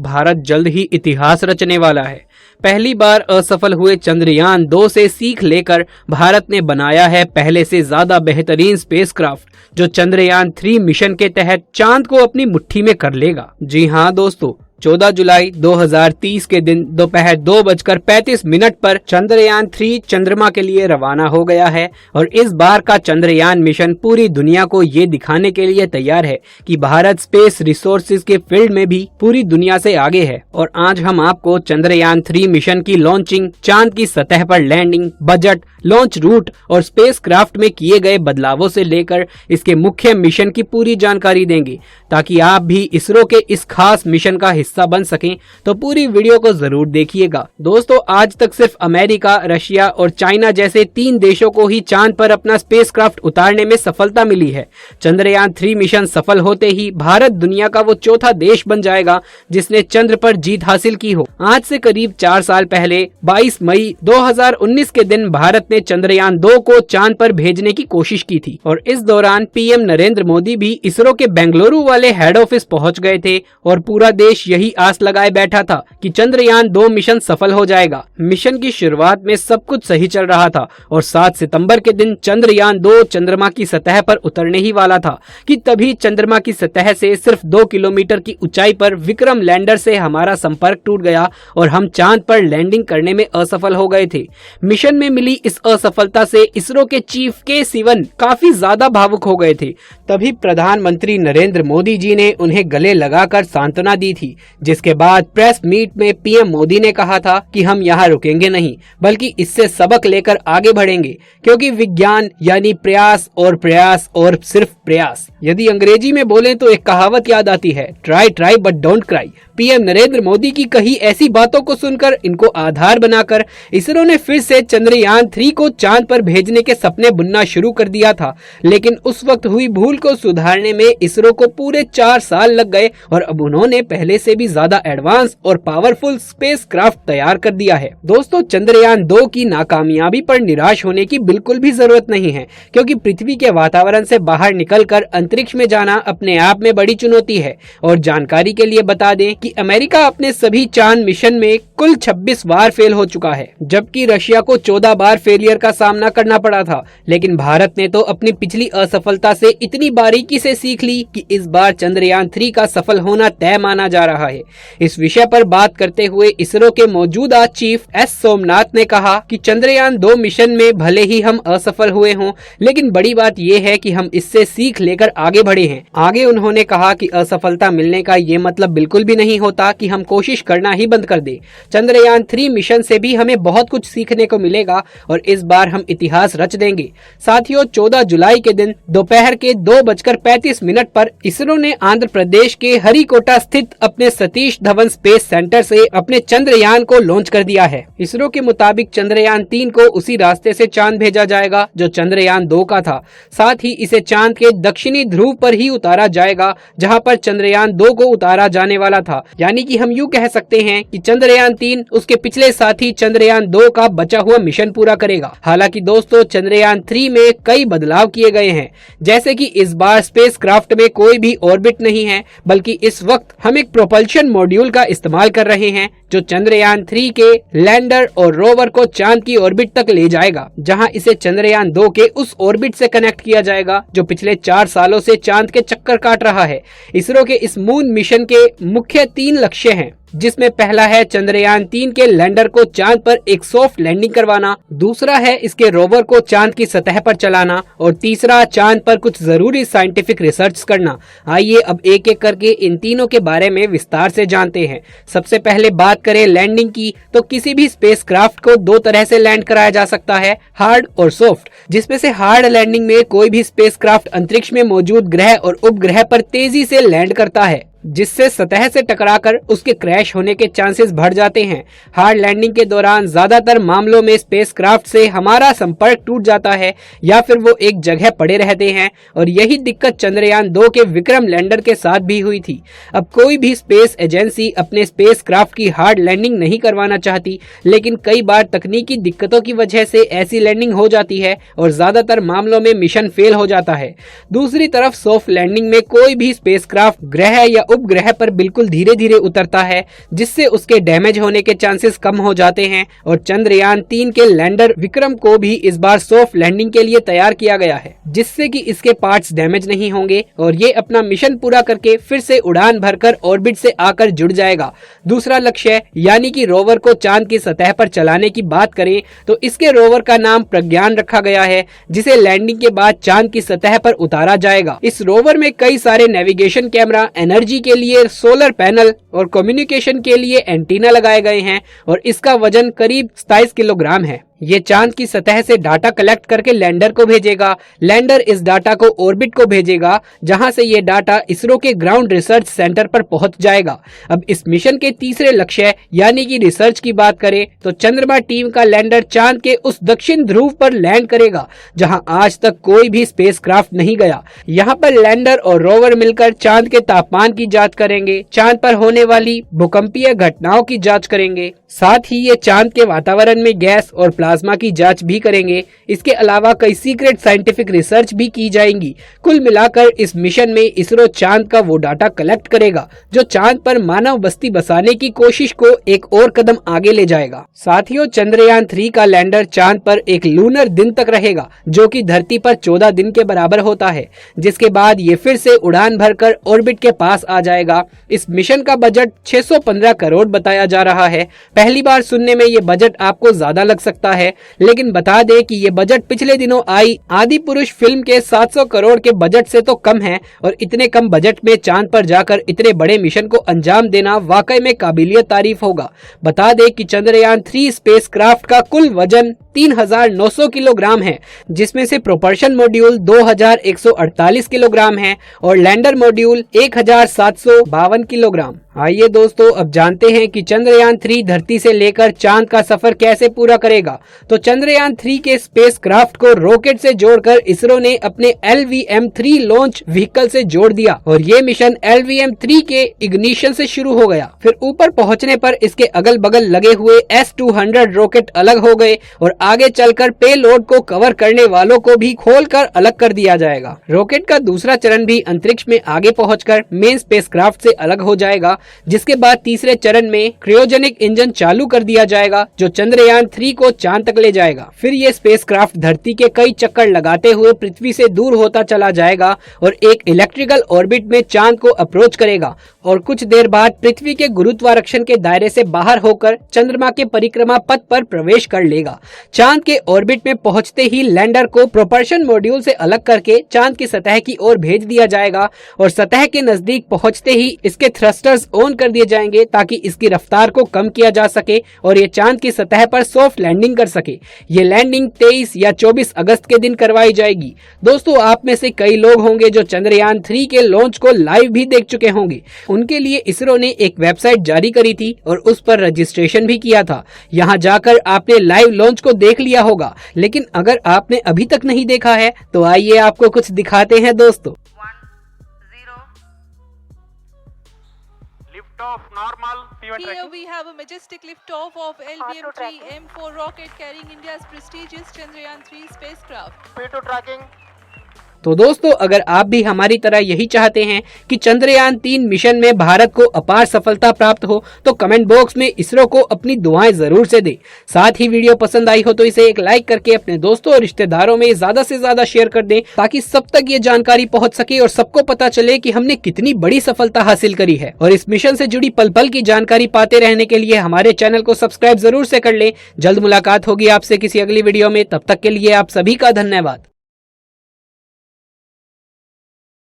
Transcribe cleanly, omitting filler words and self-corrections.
भारत जल्द ही इतिहास रचने वाला है। पहली बार असफल हुए चंद्रयान 2 से सीख लेकर भारत ने बनाया है पहले से ज्यादा बेहतरीन स्पेसक्राफ्ट, जो चंद्रयान 3 मिशन के तहत चांद को अपनी मुट्ठी में कर लेगा। जी हाँ दोस्तों, 14 जुलाई 2030 के दिन दोपहर 2:35 पर चंद्रयान 3 चंद्रमा के लिए रवाना हो गया है और इस बार का चंद्रयान मिशन पूरी दुनिया को ये दिखाने के लिए तैयार है कि भारत स्पेस रिसोर्सेज के फील्ड में भी पूरी दुनिया से आगे है। और आज हम आपको चंद्रयान 3 मिशन की लॉन्चिंग, चांद की सतह पर लैंडिंग, बजट, लॉन्च रूट और स्पेसक्राफ्ट में किए गए बदलावों से लेकर इसके मुख्य मिशन की पूरी जानकारी देंगे, ताकि आप भी इसरो के इस खास मिशन का हिस्सा बन सकें। तो पूरी वीडियो को जरूर देखिएगा। दोस्तों, आज तक सिर्फ अमेरिका, रशिया और चाइना जैसे 3 देशों को ही चांद पर अपना स्पेसक्राफ्ट उतारने में सफलता मिली है। चंद्रयान 3 मिशन सफल होते ही भारत दुनिया का वो चौथा देश बन जाएगा जिसने चंद्र पर जीत हासिल की हो। आज से करीब 4 साल पहले 22 मई 2019 के दिन भारत ने चंद्रयान 2 को चांद पर भेजने की कोशिश की थी और इस दौरान पीएम नरेंद्र मोदी भी इसरो के बेंगलुरु वाले हेड ऑफिस पहुंच गए थे और पूरा देश यही आस लगाए बैठा था कि चंद्रयान 2 मिशन सफल हो जाएगा। मिशन की शुरुआत में सब कुछ सही चल रहा था और 7 सितंबर के दिन चंद्रयान 2 चंद्रमा की सतह पर उतरने ही वाला था कि तभी चंद्रमा की सतह से सिर्फ 2 किलोमीटर की ऊंचाई पर विक्रम लैंडर से हमारा संपर्क टूट गया और हम चांद पर लैंडिंग करने में असफल हो गए थे। मिशन में मिली इस असफलता से इसरो के चीफ के सिवन काफी ज्यादा भावुक हो गए थे। तभी प्रधानमंत्री नरेंद्र मोदी जी ने उन्हें गले लगाकर सांत्वना दी थी, जिसके बाद प्रेस मीट में पीएम मोदी ने कहा था कि हम यहाँ रुकेंगे नहीं, बल्कि इससे सबक लेकर आगे बढ़ेंगे, क्योंकि विज्ञान यानी प्रयास और सिर्फ प्रयास। यदि अंग्रेजी में बोलें तो एक कहावत याद आती है, try try but don't cry. PM Narendra Modi की कही ऐसी बातों को सुनकर, इनको आधार बनाकर इसरो ने फिर से चंद्रयान 3 को चांद पर भेजने के सपने बुनना शुरू कर दिया था। लेकिन उस वक्त हुई भूल को सुधारने में इसरो को पूरे 4 साल लग गए और अब उन्होंने पहले से भी ज्यादा एडवांस और पावरफुल स्पेसक्राफ्ट तैयार कर दिया है। दोस्तों, चंद्रयान 2 की नाकामयाबी पर निराश होने की बिल्कुल भी जरूरत नहीं है, क्योंकि पृथ्वी के वातावरण से बाहर निकलकर अंतरिक्ष में जाना अपने आप में बड़ी चुनौती है। और जानकारी के लिए बता दें कि अमेरिका अपने सभी चांद मिशन में कुल 26 बार फेल हो चुका है, जबकि रशिया को 14 बार फेलियर का सामना करना पड़ा था। लेकिन भारत ने तो अपनी पिछली असफलता से इतनी बारीकी से सीख ली कि इस बार चंद्रयान 3 का सफल होना तय माना जा रहा है। इस विषय पर बात करते हुए इसरो के मौजूदा चीफ एस सोमनाथ ने कहा कि चंद्रयान 2 मिशन में भले ही हम असफल हुए हों, लेकिन बड़ी बात यह है कि हम इससे सीख लेकर आगे बढ़े हैं। आगे उन्होंने कहा कि असफलता मिलने का ये मतलब बिल्कुल भी नहीं होता कि हम कोशिश करना ही बंद कर दें। चंद्रयान 3 मिशन से भी हमें बहुत कुछ सीखने को मिलेगा और इस बार हम इतिहास रच देंगे। साथियों, 14 जुलाई के दिन दोपहर के 2:35 पर इसरो ने आंध्र प्रदेश के हरिकोटा स्थित अपने सतीश धवन स्पेस सेंटर से अपने चंद्रयान को लॉन्च कर दिया है। इसरो के मुताबिक चंद्रयान 3 को उसी रास्ते से चांद भेजा जाएगा जो चंद्रयान 2 का था। साथ ही इसे चांद के दक्षिणी ध्रुव पर ही उतारा जाएगा जहां पर चंद्रयान 2 को उतारा जाने वाला था। यानी कि हम यूं कह सकते हैं कि चंद्रयान 3 उसके पिछले साथी चंद्रयान 2 का बचा हुआ मिशन पूरा करेगा। हालांकि दोस्तों, चंद्रयान 3 में कई बदलाव किए गए हैं, जैसे कि इस बार स्पेसक्राफ्ट में कोई भी ऑर्बिट नहीं है, बल्कि इस वक्त हम एक प्रोपल्शन मॉड्यूल का इस्तेमाल कर रहे हैं जो चंद्रयान 3 के लैंडर और रोवर को चांद की ऑर्बिट तक ले जाएगा, जहां इसे चंद्रयान 2 के उस ऑर्बिट से कनेक्ट किया जाएगा जो पिछले 4 सालों से चांद के चक्कर काट रहा है। इसरो के इस मून मिशन के मुख्य 3 लक्ष्य हैं, जिसमें पहला है चंद्रयान 3 के लैंडर को चांद पर एक सॉफ्ट लैंडिंग करवाना, दूसरा है इसके रोवर को चांद की सतह पर चलाना और तीसरा चांद पर कुछ जरूरी साइंटिफिक रिसर्च करना। आइए अब एक एक करके इन तीनों के बारे में विस्तार से जानते हैं। सबसे पहले बात करें लैंडिंग की, तो किसी भी स्पेसक्राफ्ट को 2 तरह से लैंड कराया जा सकता है, हार्ड और सॉफ्ट। जिसमें से हार्ड लैंडिंग में कोई भी स्पेसक्राफ्ट अंतरिक्ष में मौजूद ग्रह और उपग्रह पर तेजी से लैंड करता है, जिससे सतह से टकराकर उसके क्रैश होने के चांसेस बढ़ जाते हैं। हार्ड लैंडिंग के दौरान ज्यादातर मामलों में स्पेसक्राफ्ट से हमारा संपर्क टूट जाता है या फिर वो एक जगह पड़े रहते हैं और यही दिक्कत चंद्रयान 2 के विक्रम लैंडर के साथ भी हुई थी। अब कोई भी स्पेस एजेंसी अपने स्पेसक्राफ्ट की हार्ड लैंडिंग नहीं करवाना चाहती, लेकिन कई बार तकनीकी दिक्कतों की वजह से ऐसी लैंडिंग हो जाती है और ज्यादातर मामलों में मिशन फेल हो जाता है। दूसरी तरफ सॉफ्ट लैंडिंग में कोई भी स्पेसक्राफ्ट ग्रह या उपग्रह पर बिल्कुल धीरे धीरे उतरता है, जिससे उसके डैमेज होने के चांसेस कम हो जाते हैं। और चंद्रयान 3 के लैंडर विक्रम को भी इस बार सॉफ्ट लैंडिंग के लिए तैयार किया गया है, जिससे कि इसके पार्ट्स डैमेज नहीं होंगे और ये अपना मिशन पूरा करके फिर से उड़ान भरकर ऑर्बिट से आकर जुड़ जाएगा। दूसरा लक्ष्य यानी कि रोवर को चांद की सतह पर चलाने की बात करें तो इसके रोवर का नाम प्रज्ञान रखा गया है, जिसे लैंडिंग के बाद चांद की सतह पर उतारा जाएगा। इस रोवर में कई सारे नेविगेशन कैमरा, एनर्जी के लिए सोलर पैनल और कम्युनिकेशन के लिए एंटीना लगाए गए हैं और इसका वजन करीब 27 किलोग्राम है। ये चांद की सतह से डाटा कलेक्ट करके लैंडर को भेजेगा। लैंडर इस डाटा को ऑर्बिट को भेजेगा, जहां से ये डाटा इसरो के ग्राउंड रिसर्च सेंटर पर पहुंच जाएगा। अब इस मिशन के तीसरे लक्ष्य यानी कि रिसर्च की बात करें तो चंद्रमा टीम का लैंडर चांद के उस दक्षिण ध्रुव पर लैंड करेगा जहां आज तक कोई भी स्पेसक्राफ्ट नहीं गया। यहाँ पर लैंडर और रोवर मिलकर चांद के तापमान की जांच करेंगे, चांद पर होने वाली भूकंपीय घटनाओं की जांच करेंगे, साथ ही ये चांद के वातावरण में गैस और प्लाज्मा की जांच भी करेंगे। इसके अलावा कई सीक्रेट साइंटिफिक रिसर्च भी की जाएंगी। कुल मिलाकर इस मिशन में इसरो चांद का वो डाटा कलेक्ट करेगा जो चांद पर मानव बस्ती बसाने की कोशिश को एक और कदम आगे ले जाएगा। साथियों, चंद्रयान 3 का लैंडर चांद पर एक लूनर दिन तक रहेगा, जो कि धरती पर 14 दिन के बराबर होता है, जिसके बाद ये फिर से उड़ान भरकर ऑर्बिट के पास आ जाएगा। इस मिशन का बजट 615 करोड़ बताया जा रहा है। पहली बार सुनने में ये बजट आपको ज्यादा लग सकता है, लेकिन बता दें कि ये बजट पिछले दिनों आई आदि पुरुष फिल्म के 700 करोड़ के बजट से तो कम है और इतने कम बजट में चांद पर जाकर इतने बड़े मिशन को अंजाम देना वाकई में काबिलियत तारीफ होगा। बता दें कि चंद्रयान 3 स्पेसक्राफ्ट का कुल वजन 3900 किलोग्राम है, जिसमें से प्रोपल्शन मॉड्यूल 2148 किलोग्राम है और लैंडर मॉड्यूल 1752 किलोग्राम। आइए दोस्तों, अब जानते हैं कि चंद्रयान 3 धरती से लेकर चांद का सफर कैसे पूरा करेगा। तो चंद्रयान 3 के स्पेसक्राफ्ट को रॉकेट से जोड़कर इसरो ने अपने LVM-3 लॉन्च व्हीकल से जोड़ दिया और ये मिशन LVM-3 के इग्निशन से शुरू हो गया। फिर ऊपर पहुंचने पर इसके अगल बगल लगे हुए S-200 रॉकेट अलग हो गए और आगे चलकर पेलोड को कवर करने वालों को भी खोलकर अलग कर दिया जाएगा। रॉकेट का दूसरा चरण भी अंतरिक्ष में आगे पहुंचकर मेन स्पेसक्राफ्ट से अलग हो जाएगा, जिसके बाद तीसरे चरण में क्रायोजेनिक इंजन चालू कर दिया जाएगा जो चंद्रयान 3 को चांद तक ले जाएगा। फिर ये स्पेसक्राफ्ट धरती के कई चक्कर लगाते हुए पृथ्वी से दूर होता चला जाएगा और एक इलेक्ट्रिकल ऑर्बिट में चांद को अप्रोच करेगा और कुछ देर बाद पृथ्वी के गुरुत्वाकर्षण के दायरे से बाहर होकर चंद्रमा के परिक्रमा पथ पर प्रवेश कर लेगा। चांद के ऑर्बिट में पहुंचते ही लैंडर को प्रोपल्शन मॉड्यूल से अलग करके चांद की सतह की ओर भेज दिया जाएगा और सतह के नजदीक पहुंचते ही इसके थ्रस्टर्स ऑन कर दिए जाएंगे ताकि इसकी रफ्तार को कम किया जा सके और ये चांद की सतह पर सॉफ्ट लैंडिंग कर सके। ये लैंडिंग 23 या 24 अगस्त के दिन करवाई जाएगी। दोस्तों, आप में से कई लोग होंगे जो चंद्रयान 3 के लॉन्च को लाइव भी देख चुके होंगे। उनके लिए इसरो ने एक वेबसाइट जारी करी थी और उस पर रजिस्ट्रेशन भी किया था। यहाँ जाकर आपने लाइव लॉन्च को देख लिया होगा, लेकिन अगर आपने अभी तक नहीं देखा है तो आइए आपको कुछ दिखाते हैं दोस्तों। Off normal P1 Here tracking. we have a majestic liftoff of LVM-3 M4 rocket carrying India's prestigious Chandrayaan 3 spacecraft. P2 tracking. तो दोस्तों, अगर आप भी हमारी तरह यही चाहते हैं कि चंद्रयान 3 मिशन में भारत को अपार सफलता प्राप्त हो तो कमेंट बॉक्स में इसरो को अपनी दुआएं जरूर से दें। साथ ही वीडियो पसंद आई हो तो इसे एक लाइक करके अपने दोस्तों और रिश्तेदारों में ज्यादा से ज्यादा शेयर कर दें ताकि सब तक ये जानकारी पहुंच सके और सबको पता चले कि हमने कितनी बड़ी सफलता हासिल करी है। और इस मिशन से जुड़ी पल पल की जानकारी पाते रहने के लिए हमारे चैनल को सब्सक्राइब जरूर से कर ले। जल्द मुलाकात होगी आपसे किसी अगली वीडियो में, तब तक के लिए आप सभी का धन्यवाद।